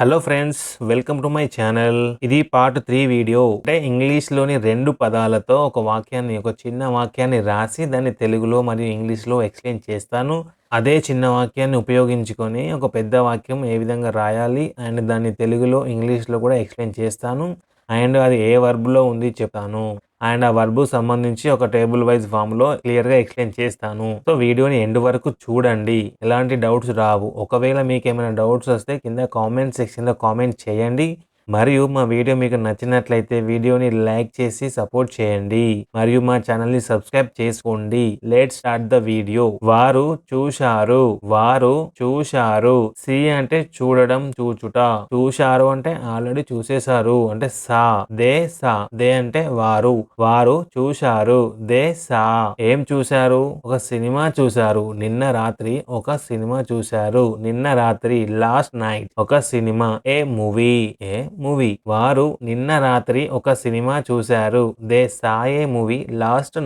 Hello friends, welcome to my channel. ఇది part 3 video. అంటే ఇంగ్లీష్లోని 2 పదాలతో ఒక చిన్న వాక్యాన్ని రాసి దాన్ని తెలుగులో మరియు ఇంగ్లీష్లో ఎక్స్ప్లెయిన్ చేస్తాను. అదే చిన్న వాక్యాన్ని ఉపయోగించుకొని ఒక పెద్ద వాక్యం ఏ విధంగా రాయాలి అండ్ దాన్ని తెలుగులో ఇంగ్లీష్లో కూడా ఎక్స్ప్లెయిన్ చేస్తాను. అండ్ అది ఏ వర్బ్లో ఉంది చెప్తాను. అండ్ ఆ వర్బ్ సంబంధించి ఒక టేబుల్ వైజ్ ఫామ్లో క్లియర్గా ఎక్స్ప్లెయిన్ చేస్తాను. సో వీడియోని ఎండ్ వరకు చూడండి, ఎలాంటి డౌట్స్ రావు. ఒకవేళ మీకు ఏమైనా డౌట్స్ వస్తే కింద కామెంట్ సెక్షన్లో కామెంట్ చేయండి. మరియు మా వీడియో మీకు నచ్చినట్లయితే వీడియోని లైక్ చేసి సపోర్ట్ చేయండి మరియు మా ఛానల్ని సబ్స్క్రైబ్ చేసుకోండి. Let's start the video. వారు చూశారు. సి అంటే చూడడం, చూచుట. చూశారు అంటే ఆల్రెడీ చూసేశారు అంటే సా. దే అంటే వారు చూశారు. They saw. ఏం చూశారు? ఒక సినిమా చూశారు. నిన్న రాత్రి ఒక సినిమా చూశారు. నిన్న రాత్రి లాస్ట్ నైట్ ఒక సినిమా. ఏ మూవీ. వారు నిన్న రాత్రి ఒక సినిమా చూశారు. They saw A movie last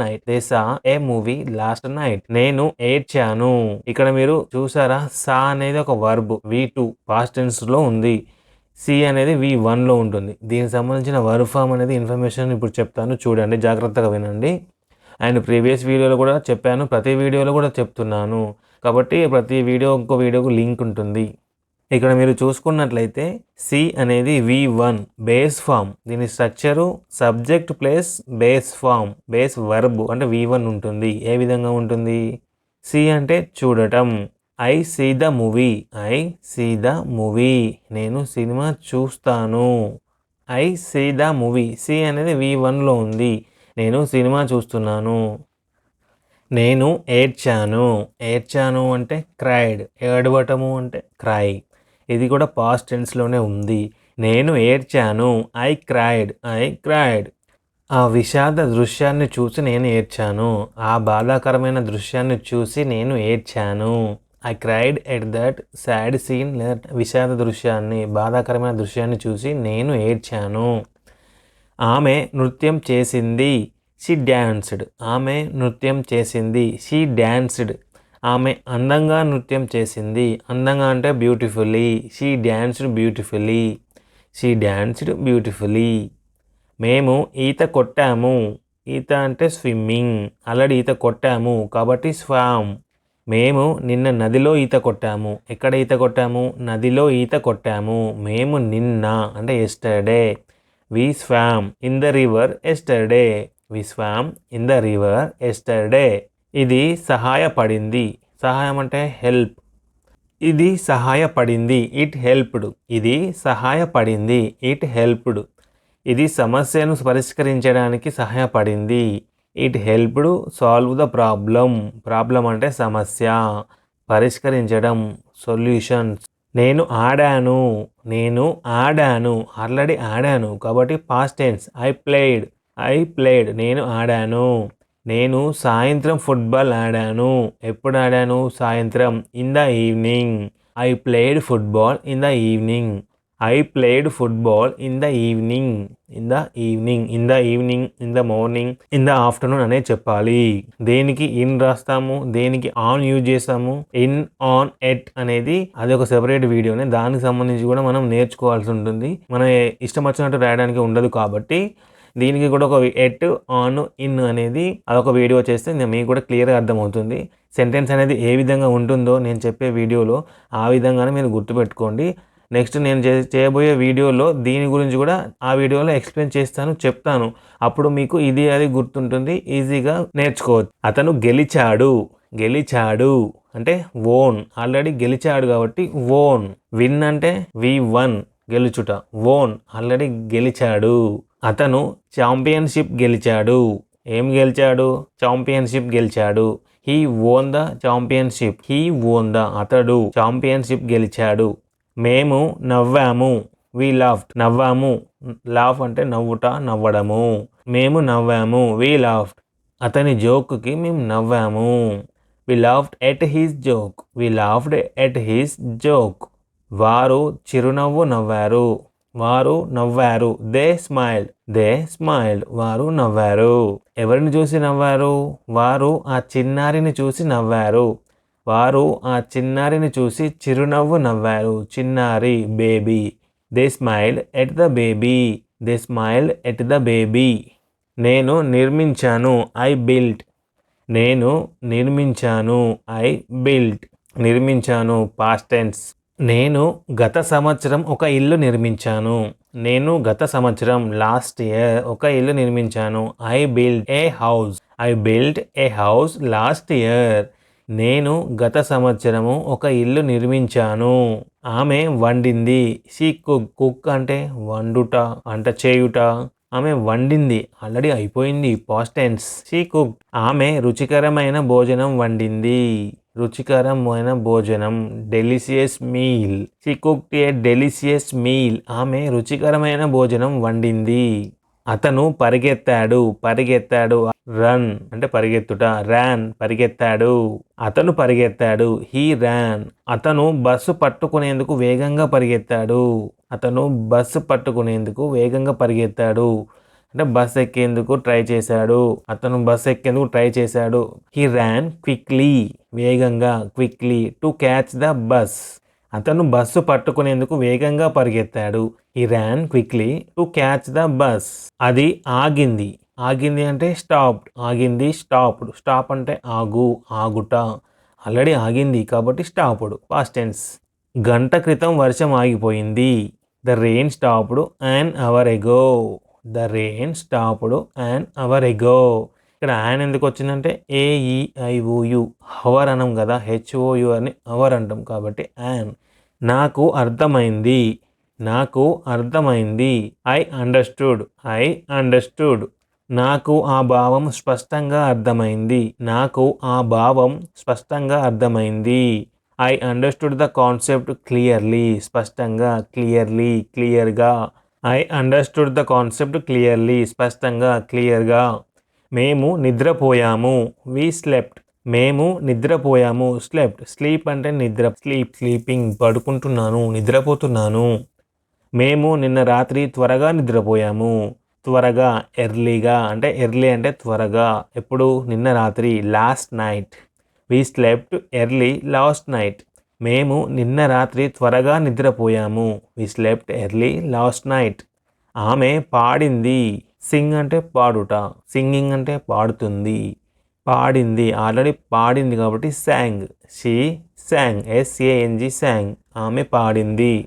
night. నేను ఏడ్చాను. ఇక్కడ మీరు చూసారా, సా అనేది ఒక వర్బ్ V2 పాస్ట్ టెన్స్ లో ఉంది. సి అనేది V1 లో ఉంటుంది. దీనికి సంబంధించిన వర్బ్ ఫామ్ అనేది ఇన్ఫర్మేషన్ ఇప్పుడు చెప్తాను, చూడండి, జాగ్రత్తగా వినండి. అండ్ ప్రీవియస్ వీడియోలో కూడా చెప్పాను, ప్రతి వీడియోలో కూడా చెప్తున్నాను కాబట్టి ప్రతి ఇంకో వీడియోకు లింక్ ఉంటుంది. ఇక్కడ మీరు చూసుకున్నట్లయితే సి అనేది V1 బేస్ ఫామ్. దీని structure subject plus base form, base verb అంటే V1 ఉంటుంది. ఏ విధంగా ఉంటుంది? సి అంటే చూడటం. I see the movie. నేను సినిమా చూస్తాను. I see the movie. See అనేది V1లో ఉంది. నేను సినిమా చూస్తున్నాను. నేను ఏడ్చాను అంటే క్రైడ్. ఏడవటము అంటే క్రై. ఇది కూడా పాస్ట్ టెన్స్లోనే ఉంది. నేను ఏడ్చాను. I cried. ఆ విషాద దృశ్యాన్ని చూసి నేను ఏడ్చాను. ఆ బాధాకరమైన దృశ్యాన్ని చూసి నేను ఏడ్చాను. I cried at that sad scene. లేదా విషాద దృశ్యాన్ని, బాధాకరమైన దృశ్యాన్ని చూసి నేను ఏడ్చాను. ఆమె నృత్యం చేసింది. She danced. ఆమె నృత్యం చేసింది. She danced. ఆమె అందంగా నృత్యం చేసింది. అందంగా అంటే బ్యూటిఫుల్లీ. She danced beautifully. మేము ఈత కొట్టాము. ఈత అంటే స్విమ్మింగ్. ఆల్రెడీ ఈత కొట్టాము కాబట్టి స్వామ్. మేము నిన్న నదిలో ఈత కొట్టాము. ఎక్కడ ఈత కొట్టాము? నదిలో ఈత కొట్టాము. మేము నిన్న అంటే yesterday. We swam in the river yesterday. ఇది సహాయపడింది. సహాయం అంటే హెల్ప్. ఇది సహాయపడింది. It helped. ఇది సమస్యను పరిష్కరించడానికి సహాయపడింది. It helped solve the problem అంటే సమస్య, పరిష్కరించడం, సొల్యూషన్స్. నేను ఆడాను. ఆల్రెడీ ఆడాను కాబట్టి పాస్ట్ టెన్స్. I played. నేను ఆడాను. నేను సాయంత్రం ఫుట్బాల్ ఆడాను. ఎప్పుడు ఆడాను? సాయంత్రం. In the evening. I played football in the evening. In the morning, in the afternoon అనే చెప్పాలి. దేనికి ఇన్ రాస్తాము, దేనికి ఆన్ యూజ్ చేస్తాము. ఇన్, ఆన్, ఎట్ అనేది అది ఒక సెపరేట్ వీడియోనే. దానికి సంబంధించి కూడా మనం నేర్చుకోవాల్సి ఉంటుంది. మన ఇష్టం వచ్చినట్టు రాయడానికి ఉండదు కాబట్టి దీనికి కూడా ఒక ఎట్, ఆన్, ఇన్ అనేది అదొక వీడియో చేస్తే మీకు కూడా క్లియర్గా అర్థమవుతుంది. సెంటెన్స్ అనేది ఏ విధంగా ఉంటుందో నేను చెప్పే వీడియోలో ఆ విధంగానే మీరు గుర్తుపెట్టుకోండి. నెక్స్ట్ నేను చేయబోయే వీడియోలో దీని గురించి కూడా ఆ వీడియోలో ఎక్స్ప్లెయిన్ చెప్తాను. అప్పుడు మీకు ఇది అది గుర్తుంటుంది, ఈజీగా నేర్చుకోవచ్చు. అతను గెలిచాడు అంటే ఓన్. ఆల్రెడీ గెలిచాడు కాబట్టి ఓన్. విన్ అంటే V1 గెలుచుట. ఓన్ ఆల్రెడీ గెలిచాడు. అతను ఛాంపియన్షిప్ గెలిచాడు. ఏం గెలిచాడు? ఛాంపియన్షిప్ గెలిచాడు. He own the championship. అతడు ఛాంపియన్షిప్ గెలిచాడు. మేము నవ్వాము. వి లాఫ్డ్. నవ్వాము. లాఫ్ అంటే నవ్వుట, నవ్వడము. మేము నవ్వాము. వి లాఫ్డ్. అతని జోక్కి మేము నవ్వాము. వి లాఫ్డ్ ఎట్ హిస్ జోక్. వారు చిరునవ్వు నవ్వారు. They smiled. వారు నవ్వారు. ఎవరిని చూసి నవ్వారు? వారు ఆ చిన్నారిని చూసి నవ్వారు. వారు ఆ చిన్నారిని చూసి చిరునవ్వు నవ్వారు. చిన్నారి, baby. They smiled at the baby. They smiled at the baby. నేను నిర్మించాను. I built. నేను నిర్మించాను. I built. నిర్మించాను పాస్ట్ టెన్స్. నేను గత సంవత్సరం ఒక ఇల్లు నిర్మించాను. నేను గత సంవత్సరం లాస్ట్ ఇయర్ ఒక ఇల్లు నిర్మించాను. I build a house. I build a house last year. నేను గత సంవత్సరము ఒక ఇల్లు నిర్మించాను. ఆమె వండింది. She cook. కుక్ అంటే వండుట, వంట చేయుట. ఆమె వండింది, ఆల్రెడీ అయిపోయింది, పాస్ట్ టెన్స్. She cook. ఆమె రుచికరమైన భోజనం వండింది. రుచికరమైన భోజనం, delicious meal. She cooked A delicious meal. ఆమె రుచికరమైన భోజనం వండింది. అతను పరిగెత్తాడు. పరిగెత్తాడు, రన్ అంటే పరిగెత్తుట. ర్యాన్ పరిగెత్తాడు. అతను పరిగెత్తాడు. He Ryan. అతను బస్సు పట్టుకునేందుకు వేగంగా పరిగెత్తాడు. అతను బస్సు పట్టుకునేందుకు వేగంగా పరిగెత్తాడు అంటే బస్ ఎక్కేందుకు ట్రై చేశాడు. అతను బస్ ఎక్కేందుకు ట్రై చేశాడు. He ran quickly. వేగంగా, quickly. To catch the bus. అతను బస్సు పట్టుకునేందుకు వేగంగా పరిగెత్తాడు. He ran quickly to catch the bus. అది ఆగింది. ఆగింది అంటే స్టాప్డ్. ఆగింది, స్టాప్డ్. స్టాప్ అంటే ఆగు, ఆగుట. ఆల్రెడీ ఆగింది కాబట్టి స్టాప్డ్, పాస్ట్ టెన్స్. గంట క్రితం వర్షం ఆగిపోయింది. The rain stopped an hour ago. The rain stopped an hour ago. ఇక్కడ యాన్ ఎందుకు వచ్చిందంటే AEIOU అవర్ అనం కదా, HOU అని అవర్ అంటాం కాబట్టి యాన్. నాకు అర్థమైంది. నాకు అర్థమైంది. I understood. I understood. నాకు ఆ భావం స్పష్టంగా అర్థమైంది. నాకు ఆ భావం స్పష్టంగా అర్థమైంది. I understood the concept clearly. స్పష్టంగా, క్లియర్లీ, క్లియర్గా. I understood the concept clearly. స్పష్టంగా, క్లియర్గా. మేము నిద్రపోయాము. వి స్లెప్ట్. మేము నిద్రపోయాము. స్లెప్ట్. స్లీప్ అంటే నిద్ర. స్లీప్, స్లీపింగ్, పడుకుంటున్నాను, నిద్రపోతున్నాను. మేము నిన్న రాత్రి త్వరగా నిద్రపోయాము. త్వరగా, ఎర్లీగా అంటే ఎర్లీ అంటే త్వరగా. ఎప్పుడు? నిన్న రాత్రి, లాస్ట్ నైట్. వి స్లెప్ట్ ఎర్లీ లాస్ట్ నైట్. మేము నిన్న రాత్రి త్వరగా నిద్రపోయాము. వి స్లెప్ట్ ఎర్లీ లాస్ట్ నైట్. ఆమె పాడింది. సింగ్ అంటే పాడుట. సింగింగ్ అంటే పాడుతుంది. పాడింది, ఆల్రెడీ పాడింది కాబట్టి sang. She sang. SANG sang. ఆమె పాడింది.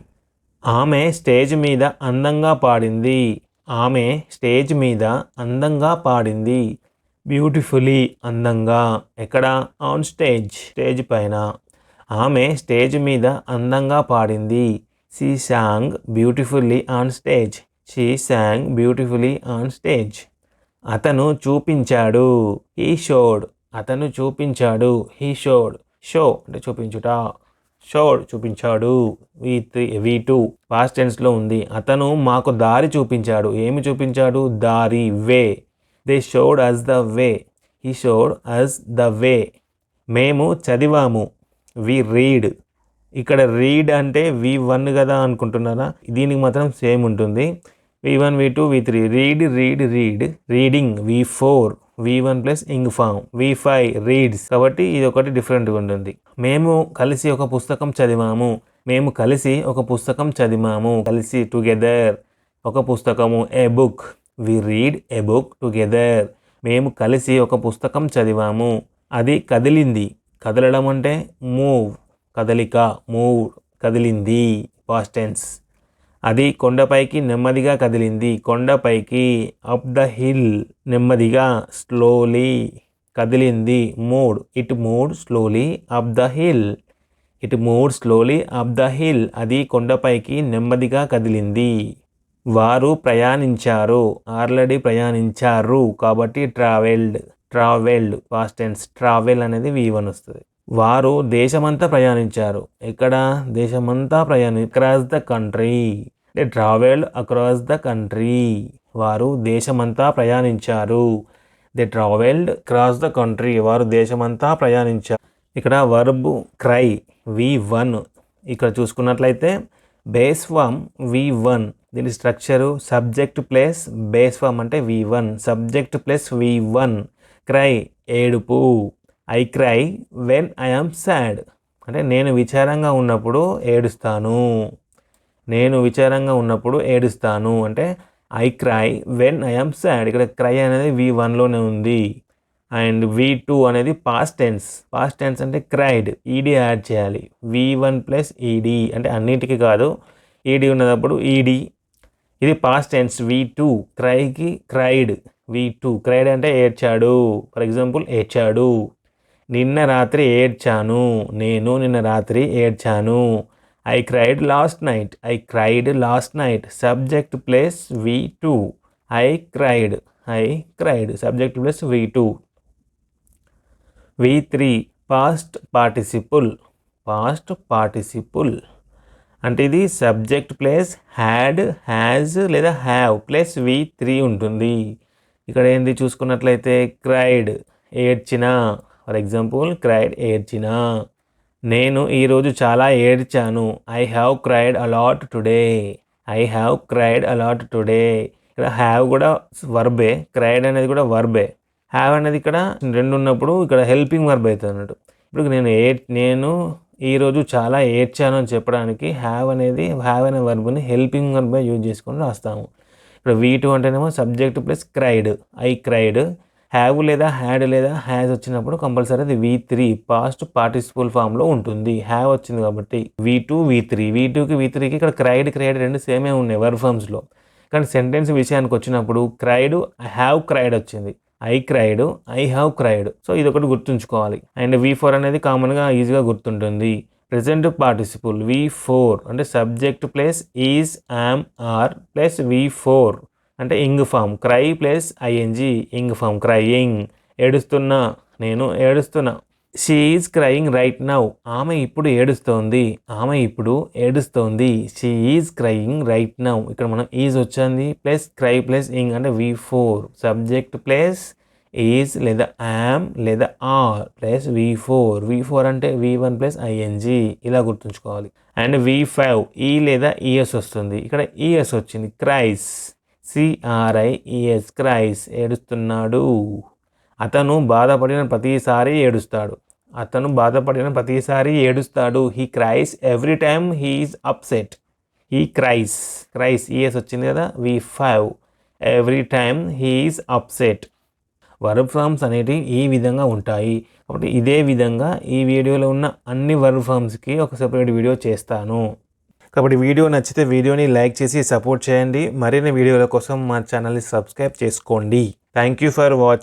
ఆమె స్టేజ్ మీద అందంగా పాడింది. ఆమె స్టేజ్ మీద అందంగా పాడింది. బ్యూటిఫుల్లీ అందంగా. ఎక్కడ? On stage. స్టేజ్ పైన. ఆమె స్టేజ్ మీద అందంగా పాడింది. She song beautifully on stage. She song beautifully on stage. అతను చూపించాడు. He showed. అతను చూపించాడు. He showed. షో అంటే చూపించుట. షోడ్ చూపించాడు. V2 పాస్ట్ టెన్స్లో ఉంది. అతను మాకు దారి చూపించాడు. ఏమి చూపించాడు? దారి, way. They showed us the way. He showed us the way. మేము చదివాము. We read. ఇక్కడ రీడ్ అంటే V1 కదా అనుకుంటున్నారా? దీనికి మాత్రం సేమ్ ఉంటుంది. V1, V2, V3. Read, read, read. Reading V4. V1 plus ing form. V5 reads. కాబట్టి ఇది ఒకటి డిఫరెంట్గా ఉంటుంది. మేము కలిసి ఒక పుస్తకం చదివాము. మేము కలిసి ఒక పుస్తకం చదివాము. కలిసి, టుగెదర్. ఒక పుస్తకము, a book. We read a book together. మేము కలిసి ఒక పుస్తకం చదివాము. అది కదిలింది. కదలడం అంటే మూవ్. కదలిక, మూవ్. కదిలింది, పాస్ట్ టెన్స్. అది కొండపైకి నెమ్మదిగా కదిలింది. కొండపైకి, అప్ ద హిల్. నెమ్మదిగా, స్లోలీ. కదిలింది, moved. It moved slowly up the hill. It moved slowly up the hill. అది కొండపైకి నెమ్మదిగా కదిలింది. వారు ప్రయాణించారు. ఆల్రెడీ ప్రయాణించారు కాబట్టి travelled. Travelled, past tense. Travel అనేది V1 వస్తుంది. వారు దేశమంతా ప్రయాణించారు. ఎక్కడ? దేశమంతా across the country. They travelled across the country. వారు దేశమంతా ప్రయాణించారు. They travelled across the country. వారు దేశమంతా ప్రయాణించారు. ఇక్కడ వర్బ్ క్రై V1. ఇక్కడ చూసుకున్నట్లయితే బేస్ ఫామ్ V1. దీని structure subject plus base form అంటే V1. Subject plus V1. Cry ఏడుపు. I cry when I am sad అంటే నేను విచారంగా ఉన్నప్పుడు ఏడుస్తాను. నేను విచారంగా ఉన్నప్పుడు ఏడుస్తాను అంటే I cry when I am sad. ఇక్కడ క్రై అనేది V1లోనే ఉంది. అండ్ V2 అనేది పాస్ట్ టెన్స్ అంటే క్రైడ్, ఈడీ యాడ్ చేయాలి. V1 ప్లస్ ఈడీ అంటే అన్నిటికీ కాదు, ఈడీ ఉన్నప్పుడు ఈడీ. ఇది పాస్ట్ టెన్స్ V2. క్రైకి క్రైడ్ V2. క్రైడ్ అంటే ఏడ్చాడు. ఫర్ ఎగ్జాంపుల్ ఏడ్చాడు. నిన్న రాత్రి ఏడ్చాను. నేను నిన్న రాత్రి ఏడ్చాను. I cried last night. Subject plus V2. I cried subject plus V2. V3 past participle అంటే ఇది సబ్జెక్ట్ ప్లస్ హ్యాడ్, హ్యాజ్ లేదా హ్యావ్ ప్లస్ V3 ఉంటుంది. ఇక్కడ ఏంది చూసుకున్నట్లయితే క్రైడ్ ఏడ్చిన. ఫర్ ఎగ్జాంపుల్ క్రైడ్ ఏడ్చిన. నేను ఈరోజు చాలా ఏడ్చాను. I have cried a lot today. ఇక్కడ హ్యావ్ కూడా వర్బే, క్రైడ్ అనేది కూడా వర్బే. హ్యావ్ అనేది ఇక్కడ రెండు ఉన్నప్పుడు ఇక్కడ హెల్పింగ్ వర్బ్ అవుతుంది అన్నట్టు. ఇప్పుడు నేను ఈరోజు చాలా ఏడ్చాను అని చెప్పడానికి హ్యావ్ అనే వర్బ్ని హెల్పింగ్ వర్బ్ యూజ్ చేసుకొని రాస్తాము. ఇక్కడ V2 అంటేనేమో subject plus cried, I cried. Have లేదా హ్యాడ్ లేదా హ్యాజ్ వచ్చినప్పుడు కంపల్సరీ అది V3 పాస్ట్ పార్టిసిపుల్ ఫామ్లో ఉంటుంది. హ్యావ్ వచ్చింది కాబట్టి V2 V3. V2కి V3కి ఇక్కడ క్రైడ్ రెండు సేమే ఉన్నాయి వర్బ్ ఫామ్స్లో. కానీ సెంటెన్స్ విషయానికి వచ్చినప్పుడు క్రైడ్, హ్యావ్ క్రైడ్ వచ్చింది. I have cried. సో ఇది ఒకటి గుర్తుంచుకోవాలి. అండ్ V4 అనేది కామన్గా ఈజీగా గుర్తుంటుంది. ప్రెజెంట్ పార్టిసిపుల్ V4 అంటే subject plus is, am, are plus V4 అంటే ing form. Cry plus ING ing form crying. నేను ఏడుస్తున్నా. She is crying right now. ఆమె ఇప్పుడు ఏడుస్తోంది. She is crying right now. ఇక్కడ మనం ఈజ్ వచ్చింది ప్లస్ క్రై ప్లస్ ఇంగ్ అంటే V4. సబ్జెక్ట్ ప్లస్ ఈజ్ లేదా యామ్ లేదా ఆర్ ప్లస్ V4 అంటే V1 ప్లస్ ING. ఇలా గుర్తుంచుకోవాలి. అండ్ V5 ఈ లేదా ES వస్తుంది. ఇక్కడ ES వచ్చింది. క్రైస్, CRIES క్రైస్ ఏడుస్తున్నాడు. అతను బాధపడిన ప్రతిసారి ఏడుస్తాడు. He cries every time he is upset. He cries ES వచ్చింది కదా V5. Every time he is upset. Verb forms అనేటివి ఈ విధంగా ఉంటాయి. కాబట్టి ఇదే విధంగా ఈ వీడియోలో ఉన్న అన్ని వర్బ్ ఫామ్స్కి ఒక సెపరేట్ వీడియో చేస్తాను. కాబట్టి వీడియో నచ్చితే వీడియోని లైక్ చేసి సపోర్ట్ చేయండి. మరిన్ని వీడియోల కోసం మా ఛానల్ని సబ్స్క్రైబ్ చేసుకోండి. Thank you for watching.